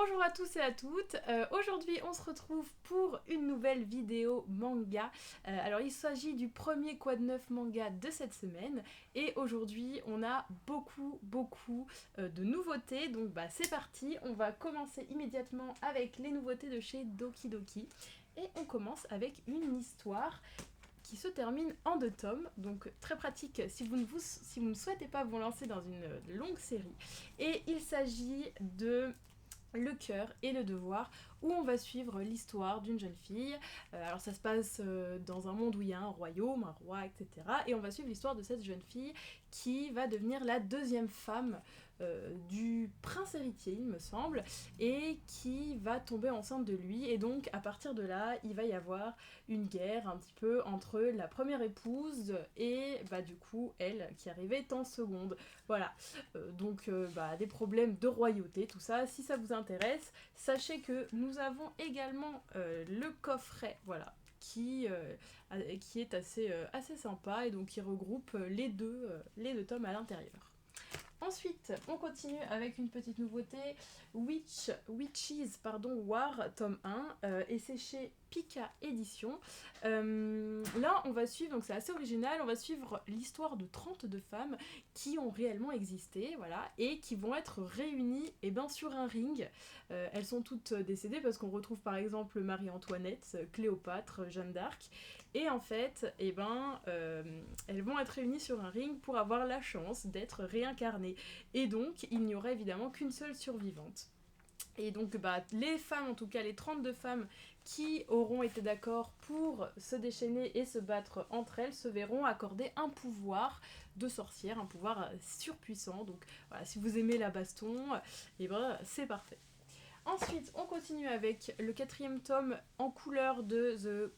Bonjour à tous et à toutes, aujourd'hui on se retrouve pour une nouvelle vidéo manga. Alors il s'agit du premier Quad 9 manga de cette semaine et aujourd'hui on a beaucoup de nouveautés, donc c'est parti, on va commencer immédiatement avec les nouveautés de chez Doki Doki et on commence avec une histoire qui se termine en 2 tomes, donc très pratique si vous ne souhaitez pas vous lancer dans une longue série. Et il s'agit de Le cœur et le devoir, où on va suivre l'histoire d'une jeune fille. Alors ça se passe dans un monde où il y a un royaume, un roi, etc. Et on va suivre l'histoire de cette jeune fille qui va devenir la deuxième femme du prince héritier, il me semble, et qui va tomber enceinte de lui. Et donc à partir de là, il va y avoir une guerre un petit peu entre la première épouse et du coup elle qui arrivait en seconde. Voilà. Donc des problèmes de royauté, tout ça. Si ça vous intéresse, sachez que nous avons également le coffret, voilà, qui est assez sympa et donc qui regroupe les deux tomes à l'intérieur. Ensuite, on continue avec une petite nouveauté, War, tome 1, et c'est chez Pika Édition. Là, on va suivre, donc c'est assez original, on va suivre l'histoire de 32 femmes qui ont réellement existé, voilà, et qui vont être réunies sur un ring. Elles sont toutes décédées parce qu'on retrouve par exemple Marie-Antoinette, Cléopâtre, Jeanne d'Arc, et en fait, elles vont être réunies sur un ring pour avoir la chance d'être réincarnées. Et donc, il n'y aura évidemment qu'une seule survivante. Et donc, les femmes, en tout cas les 32 femmes qui auront été d'accord pour se déchaîner et se battre entre elles, se verront accorder un pouvoir de sorcière, un pouvoir surpuissant. Donc, voilà, si vous aimez la baston, c'est parfait. Ensuite, on continue avec le 4e tome en couleur de The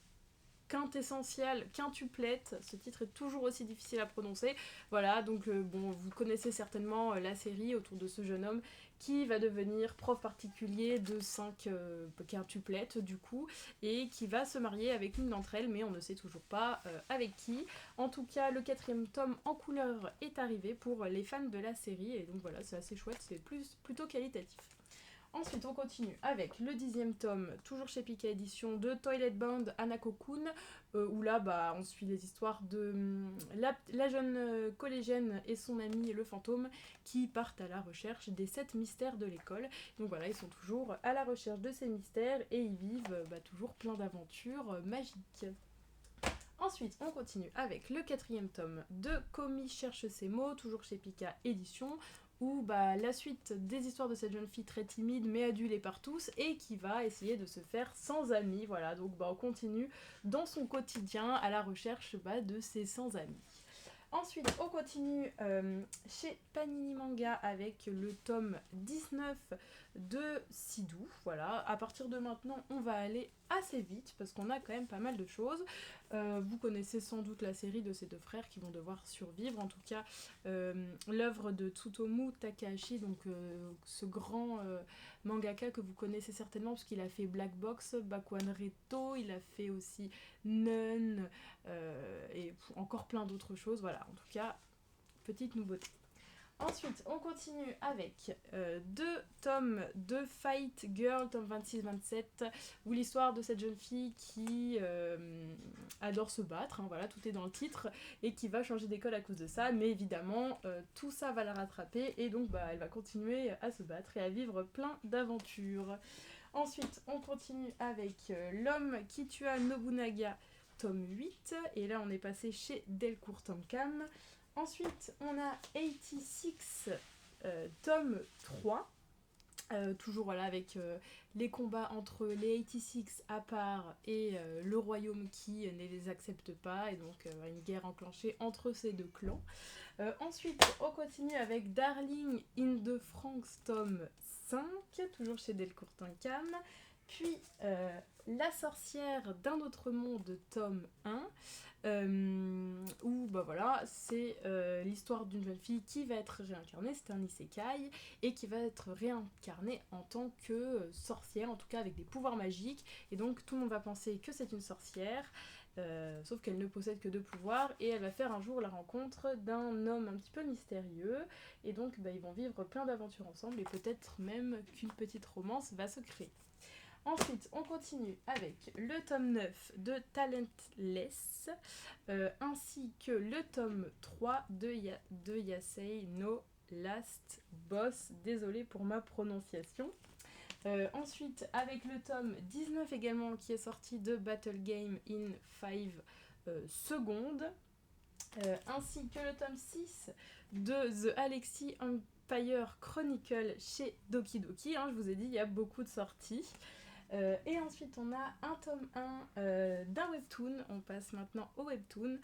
quintessentiel, quintuplette, ce titre est toujours aussi difficile à prononcer. Voilà, donc vous connaissez certainement la série autour de ce jeune homme qui va devenir prof particulier de 5 quintuplettes du coup, et qui va se marier avec une d'entre elles, mais on ne sait toujours pas avec qui. En tout cas, le 4e tome en couleur est arrivé pour les fans de la série, et donc voilà, c'est assez chouette, c'est plutôt qualitatif. Ensuite, on continue avec le 10e tome, toujours chez Pika Édition, de Toilet Bound Hanako-kun, où là, on suit les histoires de la jeune collégienne et son ami le fantôme qui partent à la recherche des 7 mystères de l'école. Donc voilà, ils sont toujours à la recherche de ces mystères et ils vivent toujours plein d'aventures magiques. Ensuite, on continue avec le 4e tome de Komi cherche ses mots, toujours chez Pika Édition, où la suite des histoires de cette jeune fille très timide mais adulée par tous et qui va essayer de se faire sans amis. Voilà, donc on continue dans son quotidien à la recherche de ses sans amis. Ensuite, on continue chez Panini Manga avec le tome 19 de Sidou. Voilà, à partir de maintenant, on va aller assez vite parce qu'on a quand même pas mal de choses. Vous connaissez sans doute la série de ces 2 frères qui vont devoir survivre. En tout cas, l'œuvre de Tsutomu Takahashi, donc ce grand mangaka que vous connaissez certainement parce qu'il a fait Black Box, Bakuan Reto, il a fait aussi Nun et encore plein d'autres choses. Voilà, en tout cas, petite nouveauté. Ensuite, on continue avec 2 tomes de Fight Girl, tome 26-27, où l'histoire de cette jeune fille qui adore se battre, voilà, tout est dans le titre, et qui va changer d'école à cause de ça, mais évidemment, tout ça va la rattraper, et donc elle va continuer à se battre et à vivre plein d'aventures. Ensuite, on continue avec L'homme qui tua Nobunaga, tome 8, et là on est passé chez Delcourt Tonkam. Ensuite, on a 86, tome 3, toujours voilà, avec les combats entre les 86 à part et le royaume qui ne les accepte pas, et donc une guerre enclenchée entre ces 2 clans. Ensuite, on continue avec Darling in the Franxx, tome 5, toujours chez Delcourt Tonkam. Puis La sorcière d'un autre monde, tome 1, où voilà, c'est l'histoire d'une jeune fille qui va être réincarnée, c'est un isekai, et qui va être réincarnée en tant que sorcière, en tout cas avec des pouvoirs magiques, et donc tout le monde va penser que c'est une sorcière, sauf qu'elle ne possède que 2 pouvoirs et elle va faire un jour la rencontre d'un homme un petit peu mystérieux et donc ils vont vivre plein d'aventures ensemble et peut-être même qu'une petite romance va se créer. Ensuite, on continue avec le tome 9 de Talentless, ainsi que le tome 3 de Yasei no Last Boss. Désolée pour ma prononciation. Ensuite, avec le tome 19 également qui est sorti de Battle Game in 5 secondes, ainsi que le tome 6 de The Alexi Empire Chronicle chez Doki Doki. Je vous ai dit, il y a beaucoup de sorties. Et ensuite, on a un tome 1 d'un webtoon. On passe maintenant au webtoon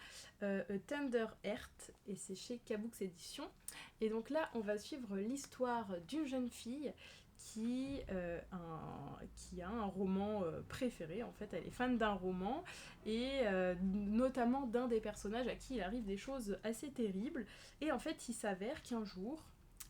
Tender Heart, et c'est chez Kabooks Éditions. Et donc là, on va suivre l'histoire d'une jeune fille qui a un roman préféré. En fait, elle est fan d'un roman et notamment d'un des personnages à qui il arrive des choses assez terribles. Et en fait, il s'avère qu'un jour,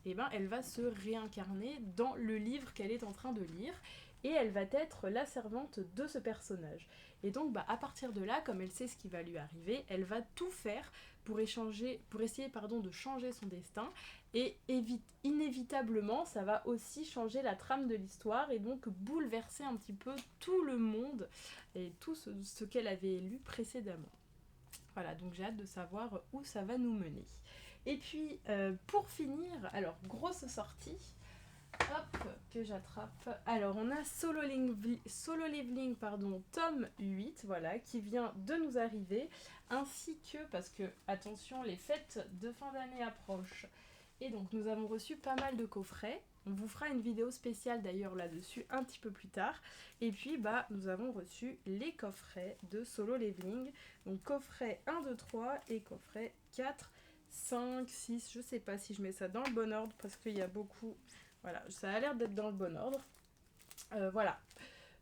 elle va se réincarner dans le livre qu'elle est en train de lire. Et elle va être la servante de ce personnage. Et donc, à partir de là, comme elle sait ce qui va lui arriver, elle va tout faire pour essayer de changer son destin. Et inévitablement, ça va aussi changer la trame de l'histoire et donc bouleverser un petit peu tout le monde et tout ce qu'elle avait lu précédemment. Voilà, donc j'ai hâte de savoir où ça va nous mener. Et puis, pour finir, alors, grosse sortie. Hop, que j'attrape. Alors, on a Solo Leveling, tome 8, voilà, qui vient de nous arriver, ainsi que, parce que, attention, les fêtes de fin d'année approchent, et donc nous avons reçu pas mal de coffrets. On vous fera une vidéo spéciale d'ailleurs là-dessus un petit peu plus tard. Et puis, nous avons reçu les coffrets de Solo Leveling, donc coffret 1, 2, 3 et coffret 4, 5, 6, je sais pas si je mets ça dans le bon ordre, parce qu'il y a beaucoup... Voilà, ça a l'air d'être dans le bon ordre. Voilà.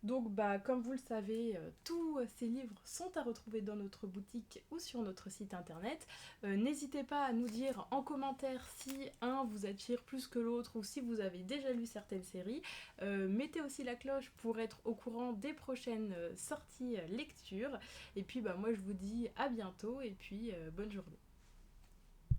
Donc, comme vous le savez, tous ces livres sont à retrouver dans notre boutique ou sur notre site internet. N'hésitez pas à nous dire en commentaire si un vous attire plus que l'autre ou si vous avez déjà lu certaines séries. Mettez aussi la cloche pour être au courant des prochaines sorties lectures. Et puis, moi, je vous dis à bientôt et puis bonne journée.